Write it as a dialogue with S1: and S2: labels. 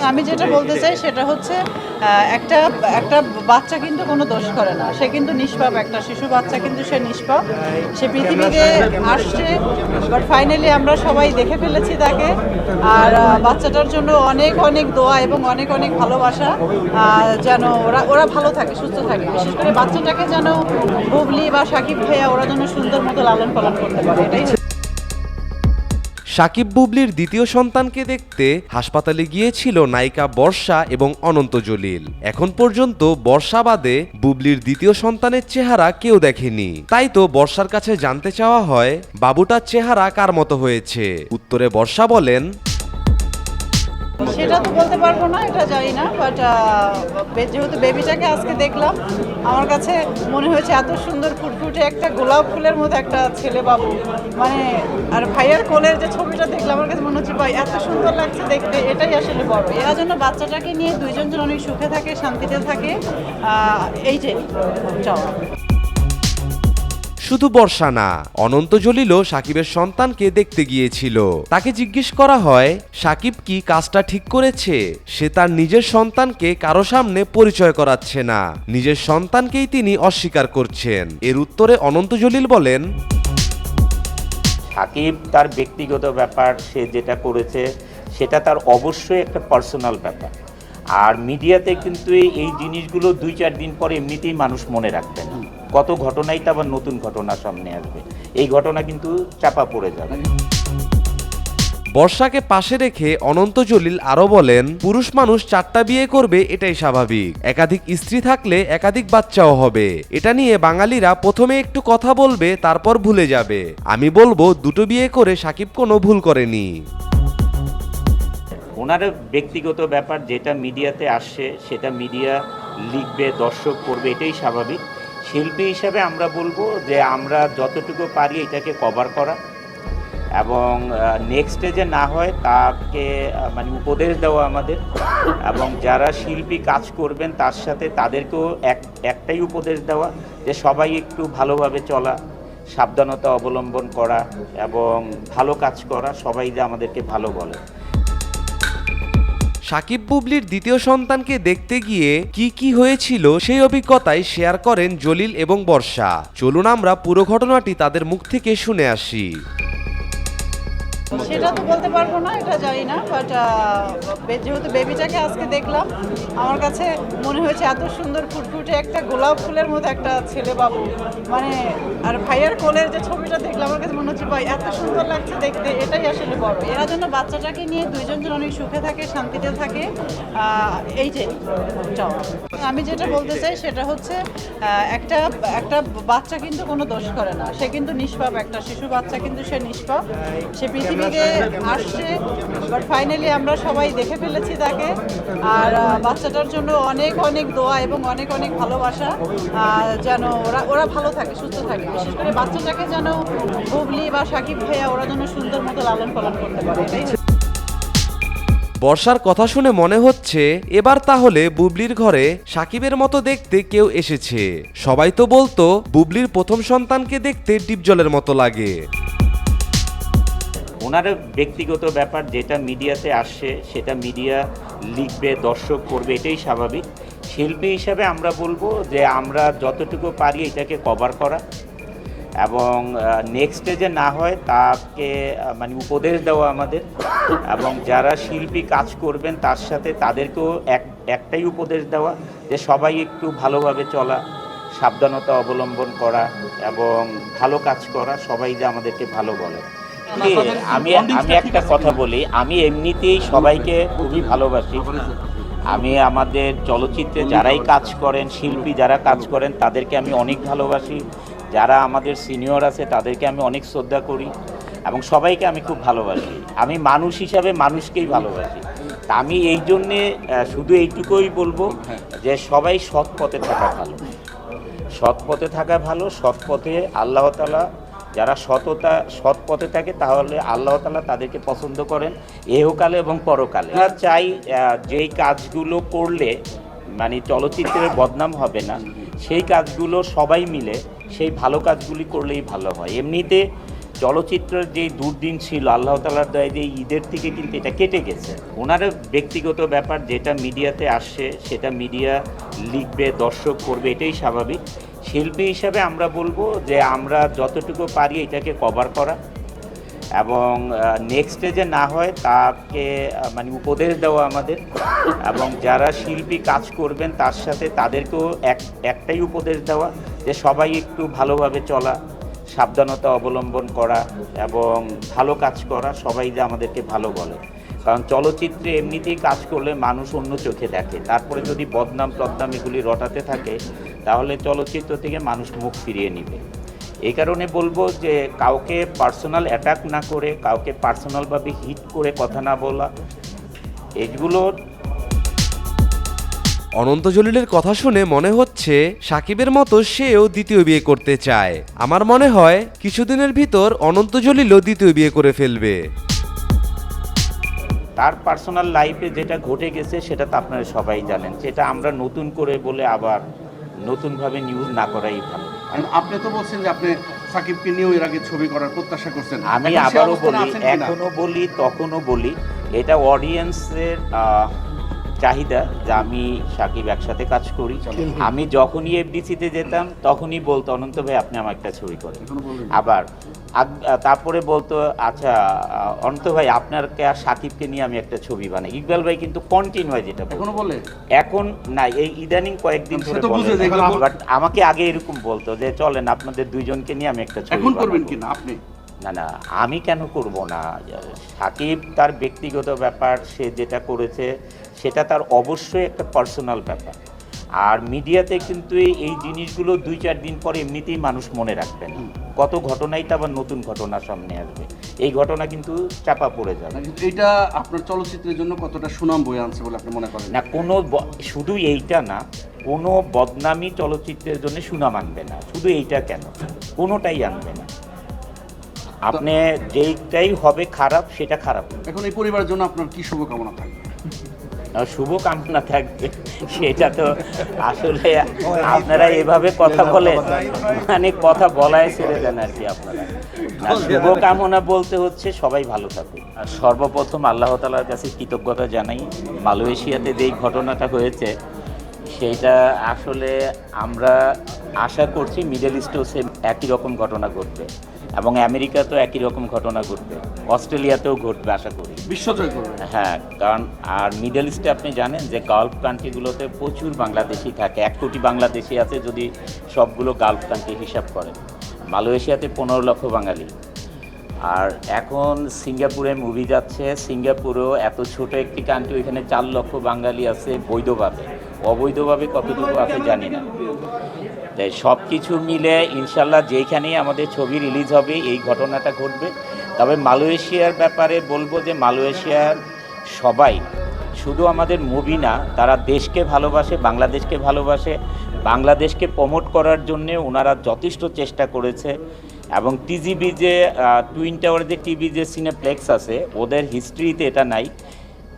S1: আমি যেটা বলতে চাই সেটা হচ্ছে একটা একটা বাচ্চা কিন্তু কোনো দোষ করে না, সে কিন্তু নিষ্পাপ, একটা শিশু বাচ্চা কিন্তু সে নিষ্পাপ, সে পৃথিবীতে আসছে, বাট ফাইনালি আমরা সবাই দেখে ফেলেছি তাকে। আর বাচ্চাটার জন্য অনেক অনেক দোয়া এবং অনেক অনেক ভালোবাসা, যেন ওরা ভালো থাকে, সুস্থ থাকে, বিশেষ করে বাচ্চাটাকে যেন বুবলি বা সাকিব ভাইয়া ওরা যেন সুন্দর মতো লালন পালন করতে পারে, এটাই।
S2: সাকিব বুবলির দ্বিতীয় সন্তানকে দেখতে হাসপাতালে গিয়েছিল নায়িকা বর্ষা এবং অনন্ত জলিল। এখন পর্যন্ত বর্ষা বাদে বুবলির দ্বিতীয় সন্তানের চেহারা কেউ দেখেনি। তাই তো বর্ষার কাছে জানতে চাওয়া হয় বাবুটার চেহারা কার মতো হয়েছে। উত্তরে বর্ষা বলেন,
S1: সেটা তো বলতে পারবো না, এটা জানি না, বাট যেহেতু বেবিটাকে আজকে দেখলাম, আমার কাছে মনে হয়েছে এত সুন্দর ফুটফুটে একটা গোলাপ ফুলের মতো একটা ছেলে বাবু, মানে আর ভাইয়ার কোলের যে ছবিটা দেখলাম আমার কাছে মনে হচ্ছে ভাই এত সুন্দর লাগছে দেখতে, এটাই আসলে বড়। এরা যেন বাচ্চাটাকে নিয়ে দুইজন যেন অনেক সুখে থাকে, শান্তিতে থাকে, এই যে চাওয়া।
S2: শুধু বর্ষা না, অনন্ত জলিলও সাকিবের সন্তানকে দেখতে গিয়েছিল। তাকে জিজ্ঞেস করা হয় সাকিব কি কাজটা ঠিক করেছে। সে তার নিজের সন্তানকে কারো সামনে পরিচয় করাচ্ছে না, নিজের সন্তানকেই তিনি অস্বীকার করছেন। এর উত্তরে অনন্ত জলিল বলেন,
S3: সাকিব তার ব্যক্তিগত ব্যাপার, সে যেটা করেছে সেটা তার অবশ্যই একটা পার্সোনাল ব্যাপার। আর মিডিয়াতে কিন্তু এই জিনিসগুলো 2-4 দিন পরে এমনিতেই মানুষ মনে রাখবে না, কত ঘটনাই তো আবার নতুন ঘটনা সামনে আসবে, এই ঘটনা কিন্তু চাপা পড়ে যাবে।
S2: বর্ষাকে পাশে রেখে অনন্ত জলিল আরো বলেন, পুরুষ মানুষ 4টা বিয়ে করবে, এটাই স্বাভাবিক। একাধিক স্ত্রী থাকলে একাধিক বাচ্চাও হবে। এটা নিয়ে বাঙালিরা প্রথমে একটু কথা বলবে, তারপর ভুলে যাবে। আমি বলবো 2টো বিয়ে করে সাকিব কোনো ভুল করেনি।
S3: ওনার ব্যক্তিগত ব্যাপার, যেটা মিডিয়াতে আসছে সেটা মিডিয়া লিখবে, দর্শক করবে, এটাই স্বাভাবিক। শিল্পী হিসাবে আমরা বলবো যে আমরা যতটুকু পারি এটাকে কভার করা, এবং নেক্সট স্টেজে না হয় তাকে মানে উপদেশ দেওয়া আমাদের, এবং যারা শিল্পী কাজ করবেন তার সাথে তাদেরকেও একটাই উপদেশ দেওয়া যে সবাই একটু ভালোভাবে চলা, সাবধানতা অবলম্বন করা এবং ভালো কাজ করা, সবাই যে আমাদেরকে ভালো বলে।
S2: সাকিব বুবলির দ্বিতীয় সন্তানকে দেখতে গিয়ে কি হয়েছিল সেই অভিজ্ঞতাই শেয়ার করেন জলিল এবং বর্ষা। চলুন আমরা পুরো ঘটনাটি তাদের মুখ থেকে শুনে আসি।
S1: সেটা তো বলতে পারবো না, এটা জানি না, বাট যেহেতু বেবিটাকে আজকে দেখলাম আমার কাছে মনে হয়েছে এত সুন্দর ফুটফুটে একটা গোলাপ ফুলের মতো একটা ছেলে বাবু, মানে আর ভাইয়ার কোলের যে ছবিটা দেখলাম আমার কাছে মনে হচ্ছে ভাই এত সুন্দর লাগছে দেখতে, এটাই আসলে বড়। এরা যেন বাচ্চাটাকে নিয়ে দুইজন যেন অনেক সুখে থাকে, শান্তিতে থাকে, এই যে চাওয়া। আমি যেটা বলতে চাই সেটা হচ্ছে একটা একটা বাচ্চা কিন্তু কোনো দোষ করে না, সে কিন্তু নিষ্পাপ, একটা শিশু বাচ্চা কিন্তু সে নিষ্পাপ, সে পৃথিবীতে আসছে, বাট ফাইনালি আমরা সবাই দেখে ফেলেছি তাকে। আর বাচ্চাটার জন্য অনেক অনেক দোয়া এবং অনেক অনেক ভালোবাসা, যেন ওরা ভালো থাকে, সুস্থ থাকে, বিশেষ করে বাচ্চাটাকে যেন বুবলি বা সাকিব ভাইয়া ওরা যেন সুন্দর মতো লালন পালন করতে পারে, এটাই।
S2: বর্ষার কথা শুনে মনে হচ্ছে এবার তাহলে বুবলির ঘরে সাকিবের মতো দেখতে কেউ এসেছে। সবাই তো বলতো বুবলির প্রথম সন্তানকে দেখতে ডিপজলের মতো লাগে।
S3: ওনার ব্যক্তিগত ব্যাপার, যেটা মিডিয়াতে আসছে সেটা মিডিয়া লিখবে, দর্শক করবে, এটাই স্বাভাবিক। শিল্পী হিসাবে আমরা বলবো যে আমরা যতটুকু পারি এটাকে কভার করা, এবং নেক্সট স্টেজে না হয় তাকে মানে উপদেশ দেওয়া আমাদের, এবং যারা শিল্পী কাজ করবেন তার সাথে তাদেরকেও একটাই উপদেশ দেওয়া যে সবাই একটু ভালোভাবে চলা, সাবধানতা অবলম্বন করা এবং ভালো কাজ করা, সবাই যে আমাদেরকে ভালো বলে। আমি একটা কথা বলি, আমি এমনিতেই সবাইকে খুবই ভালোবাসি। আমি আমাদের চলচ্চিত্রে যারাই কাজ করেন, শিল্পী যারা কাজ করেন তাদেরকে আমি অনেক ভালোবাসি, যারা আমাদের সিনিয়র আছে তাদেরকে আমি অনেক শ্রদ্ধা করি, এবং সবাইকে আমি খুব ভালোবাসি। আমি মানুষ হিসাবে মানুষকেই ভালোবাসি। তা আমি এই জন্যে শুধু এইটুকুই বলবো যে সবাই সৎ পথে থাকা ভালো, সৎ পথে থাকা ভালো, সৎ পথে আল্লাহ তাআলা যারা সৎ পথে থাকে তাহলে আল্লাহ তাআলা তাদেরকে পছন্দ করেন এহকালে এবং পরকালে। আমরা চাই যেই কাজগুলো করলে মানে চলচ্চিত্রের বদনাম হবে না, সেই কাজগুলো সবাই মিলে সেই ভালো কাজগুলি করলেই ভালো হয়। এমনিতে চলচ্চিত্রের যে দুর্দিন ছিল আল্লাহ তাআলার দয়ায় যে ঈদের থেকে কিন্তু এটা কেটে গেছে। ওনার ব্যক্তিগত ব্যাপার যেটা মিডিয়াতে আসছে সেটা মিডিয়া লিখবে, দর্শক করবে, এটাই স্বাভাবিক। শিল্পী হিসাবে আমরা বলবো যে আমরা যতটুকু পারি এটাকে কভার করা এবং নেক্সট স্টেজে না হয় তাকে মানে উপদেশ দেওয়া আমাদের, এবং যারা শিল্পী কাজ করবেন তার সাথে তাদেরকেও একটাই উপদেশ দেওয়া যে সবাই একটু ভালোভাবে চলা, সাবধানতা অবলম্বন করা এবং ভালো কাজ করা। সবাই যে আমাদেরকে ভালো বলে, কারণ চলচ্চিত্রে এমনিতেই কাজ করলে মানুষ অন্য চোখে দেখে, তারপরে যদি বদনাম টদনাম এগুলি রটাতে থাকে তাহলে চলচ্চিত্র থেকে মানুষ মুখ ফিরিয়ে নেবে। এই কারণে বলবো যে কাউকে পার্সোনাল অ্যাটাক না করে, কাউকে পার্সোনালভাবে হিট করে কথা না বলা, এগুলো।
S2: অনন্ত জলিলের কথা শুনে মনে হচ্ছে সাকিবের মতো সেও দ্বিতীয় বিয়ে করতে চায়। আমার মনে হয় কিছুদিনের ভিতর অনন্ত জলিলও দ্বিতীয় বিয়ে করে ফেলবে।
S3: তার পার্সোনাল লাইফে যেটা ঘটে গেছে সেটা তো আপনারা সবাই জানেন, সেটা আমরা নতুন করে বলে আবার নতুনভাবে নিউজ না করাই ভালো।
S4: আপনি তো বলছেন যে আপনি সাকিবকে নিয়েও এর আগে ছবি করার প্রত্যাশা করছেন।
S3: আমি
S4: এখন সে
S3: আবারও
S4: অবস্থানে
S3: বলি,
S4: আছেন কিনা?
S3: এখনো বলি, তখনও বলি, এটা অডিয়েন্সের চাহিদা যে আমি সাকিব একসাথে কাজ করি। আমি যখনই এফডিসিতে যেতাম তখনই বলতো অনন্ত ভাই আপনি আমার একটা ছবি করেন,
S4: এখনো বলবেন?
S3: আবার তারপরে বলতো আচ্ছা অনন্ত ভাই আপনারকে আর সাকিবকে নিয়ে আমি একটা ছবি বানাই। ইকবাল ভাই কিন্তু কন্টিনিউ হয় যেটা
S4: এখনো বলে?
S3: এখন না, এই ইদানিং কয়েকদিন
S4: সে
S3: ধরে
S4: তো বুঝে যে এগুলো
S3: বাট আমাকে আগে এরকম বলতো যে চলেন আপনাদের দুইজনকে নিয়ে আমি একটা ছবি
S4: এখন করবেন
S3: বানাবো।
S4: কিনা আপনি?
S3: না না, আমি কেন করব না? সাকিব তার ব্যক্তিগত ব্যাপার, সে যেটা করেছে সেটা তার অবশ্যই একটা পার্সোনাল ব্যাপার। আর মিডিয়াতে কিন্তু এই জিনিসগুলো 2-4 দিন পরে এমনিতেই মানুষ মনে রাখবে না, কত ঘটনাই তো আবার নতুন ঘটনা সামনে আসবে, এই ঘটনা কিন্তু চাপা পড়ে যাবে।
S4: এটা আপনার চলচ্চিত্রের জন্য কতটা সুনাম বয়ে আনছে বলে আপনি মনে করেন?
S3: না, শুধু এইটা না, কোনো বদনামি চলচ্চিত্রের জন্য সুনাম আনবে না। শুধু এইটা কেন, কোনোটাই আনবে না। আপনি যেইটাই হবে খারাপ সেটা খারাপ।
S4: এখন এই পরিবারের জন্য আপনার কি শুভকামনা থাকবে?
S3: শুভকামনা থাকবে সেটা তো আসলে আপনারা এভাবে কথা বলেন, মানে কথা বলায় ছেড়ে দেন আর কি আপনারা। আর শুভকামনা বলতে হচ্ছে সবাই ভালো থাকুক। আর সর্বপ্রথম আল্লাহ তাআলার কাছে কৃতজ্ঞতা জানাই। মালয়েশিয়াতে যেই ঘটনাটা হয়েছে সেইটা আসলে আমরা আশা করছি মিডল ইস্টেও সেম একই রকম ঘটনা ঘটবে, এবং আমেরিকাতেও একই রকম ঘটনা ঘটবে, অস্ট্রেলিয়াতেও ঘটবে আশা করি।
S4: বিশ্বজয় করবে?
S3: হ্যাঁ, কারণ আর মিডল ইস্টে আপনি জানেন যে গালফ কান্ট্রিগুলোতে প্রচুর বাংলাদেশি থাকে। 1 কোটি বাংলাদেশি আছে যদি সবগুলো গালফ কান্ট্রি হিসাব করেন। মালয়েশিয়াতে 15 লক্ষ বাঙালি। আর এখন সিঙ্গাপুরে মুভি যাচ্ছে, সিঙ্গাপুরেও এত ছোট একটি কান্ট্রি, ওইখানে 4 লক্ষ বাঙালি আছে বৈধভাবে। অবৈধভাবে কতটুকু আছে জানি না। তাই সব কিছু মিলে ইনশাল্লাহ যেইখানেই আমাদের ছবি রিলিজ হবে এই ঘটনাটা ঘটবে। তবে মালয়েশিয়ার ব্যাপারে বলবো যে মালয়েশিয়ার সবাই শুধু আমাদের মুভি না, তারা দেশকে ভালোবাসে, বাংলাদেশকে ভালোবাসে। বাংলাদেশকে প্রমোট করার জন্যে ওনারা যথেষ্ট চেষ্টা করেছে, এবং টিজিবি যে টুইন টাওয়ার যে টিভি যে সিনেপ্লেক্স আছে ওদের হিস্ট্রিতে এটা নাই।